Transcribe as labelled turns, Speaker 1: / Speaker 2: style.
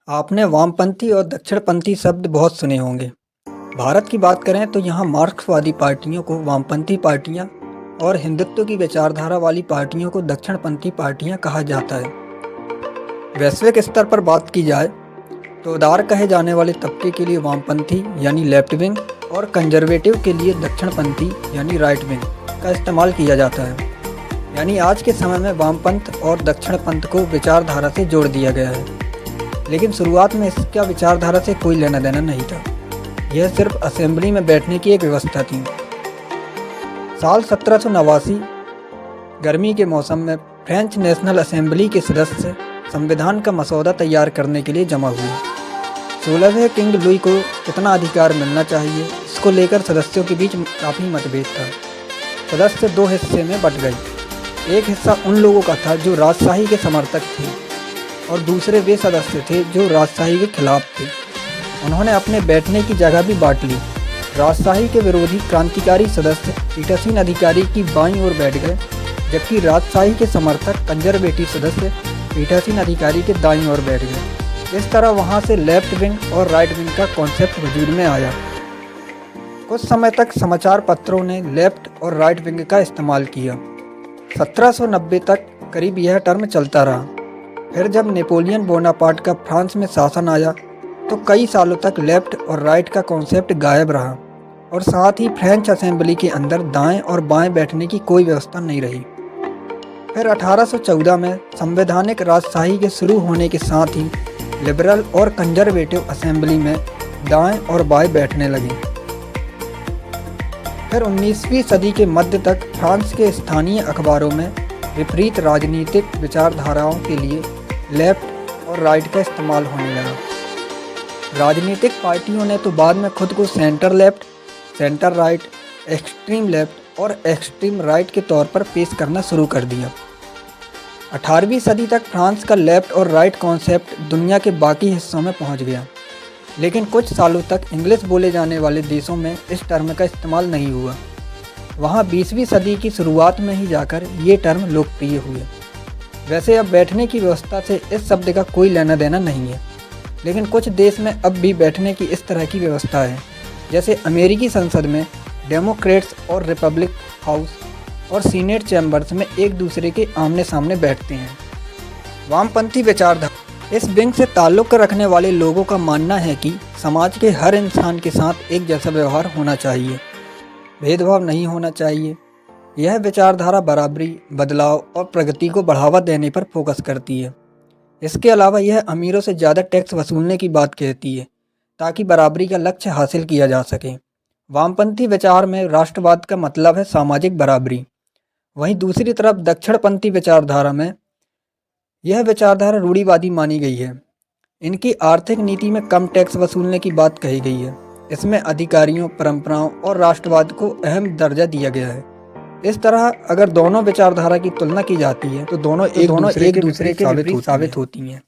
Speaker 1: आपने वामपंथी और दक्षिणपंथी शब्द बहुत सुने होंगे। भारत की बात करें तो यहाँ मार्क्सवादी पार्टियों को वामपंथी पार्टियाँ और हिंदुत्व की विचारधारा वाली पार्टियों को दक्षिणपंथी पार्टियाँ कहा जाता है। वैश्विक स्तर पर बात की जाए तो उदार कहे जाने वाले तबके के लिए वामपंथी यानी लेफ्ट विंग और कंजर्वेटिव के लिए दक्षिणपंथी यानी राइट विंग का इस्तेमाल किया जाता है। यानी आज के समय में वामपंथ और दक्षिणपंथ को विचारधारा से जोड़ दिया गया है, लेकिन शुरुआत में इसका विचारधारा से कोई लेना देना नहीं था। यह सिर्फ असेंबली में बैठने की एक व्यवस्था थी। साल 1789 गर्मी के मौसम में फ्रेंच नेशनल असेंबली के सदस्य संविधान का मसौदा तैयार करने के लिए जमा हुए। 16वें किंग लुई को कितना अधिकार मिलना चाहिए, इसको लेकर सदस्यों के बीच काफ़ी मतभेद था। सदस्य दो हिस्से में बंट गए। एक हिस्सा उन लोगों का था जो राजशाही के समर्थक थे और दूसरे वे सदस्य थे जो राजशाही के खिलाफ थे। उन्होंने अपने बैठने की जगह भी बांट ली। राजशाही के विरोधी क्रांतिकारी सदस्य पीठासीन अधिकारी की बाईं ओर बैठ गए, जबकि राजशाही के समर्थक कंजर्वेटिव सदस्य पीठासीन अधिकारी के दाईं ओर बैठ गए। इस तरह वहां से लेफ्ट विंग और राइट विंग का कॉन्सेप्ट वजूद में आया। कुछ समय तक समाचार पत्रों ने लेफ्ट और राइट विंग का इस्तेमाल किया। 1790 तक करीब यह टर्म चलता रहा। फिर जब नेपोलियन बोनापार्ट का फ्रांस में शासन आया तो कई सालों तक लेफ्ट और राइट का कॉन्सेप्ट गायब रहा और साथ ही फ्रेंच असेंबली के अंदर दाएं और बाएं बैठने की कोई व्यवस्था नहीं रही। फिर 1814 में संवैधानिक राजशाही के शुरू होने के साथ ही लिबरल और कंजर्वेटिव असेंबली में दाएं और बाएं बैठने लगे। फिर 19वीं सदी के मध्य तक फ्रांस के स्थानीय अखबारों में विपरीत राजनीतिक विचारधाराओं के लिए लेफ्ट और राइट का इस्तेमाल होने लगा। राजनीतिक पार्टियों ने तो बाद में खुद को centre left, centre right, extreme left और एक्सट्रीम राइट के तौर पर पेश करना शुरू कर दिया। 18वीं सदी तक फ्रांस का लेफ्ट और राइट कॉन्सेप्ट दुनिया के बाकी हिस्सों में पहुंच गया, लेकिन कुछ सालों तक इंग्लिश बोले जाने वाले देशों में इस टर्म का इस्तेमाल नहीं हुआ। वहाँ 20वीं सदी की शुरुआत में ही जाकर ये टर्म लोकप्रिय हुए। वैसे अब बैठने की व्यवस्था से इस शब्द का कोई लेना देना नहीं है, लेकिन कुछ देश में अब भी बैठने की इस तरह की व्यवस्था है। जैसे अमेरिकी संसद में डेमोक्रेट्स और रिपब्लिक हाउस और सीनेट चैम्बर्स में एक दूसरे के आमने सामने बैठते हैं। वामपंथी विचारधारा इस विंग से ताल्लुक़ रखने वाले लोगों का मानना है कि समाज के हर इंसान के साथ एक जैसा व्यवहार होना चाहिए, भेदभाव नहीं होना चाहिए। यह विचारधारा बराबरी, बदलाव और प्रगति को बढ़ावा देने पर फोकस करती है। इसके अलावा यह अमीरों से ज़्यादा टैक्स वसूलने की बात कहती है ताकि बराबरी का लक्ष्य हासिल किया जा सके। वामपंथी विचार में राष्ट्रवाद का मतलब है सामाजिक बराबरी। वहीं दूसरी तरफ दक्षिणपंथी विचारधारा में यह विचारधारा रूढ़िवादी मानी गई है। इनकी आर्थिक नीति में कम टैक्स वसूलने की बात कही गई है। इसमें अधिकारियों, परंपराओं और राष्ट्रवाद को अहम दर्जा दिया गया है। इस तरह अगर दोनों विचारधारा की तुलना की जाती है तो दोनों एक दूसरे के विपरीत साबित होती हैं।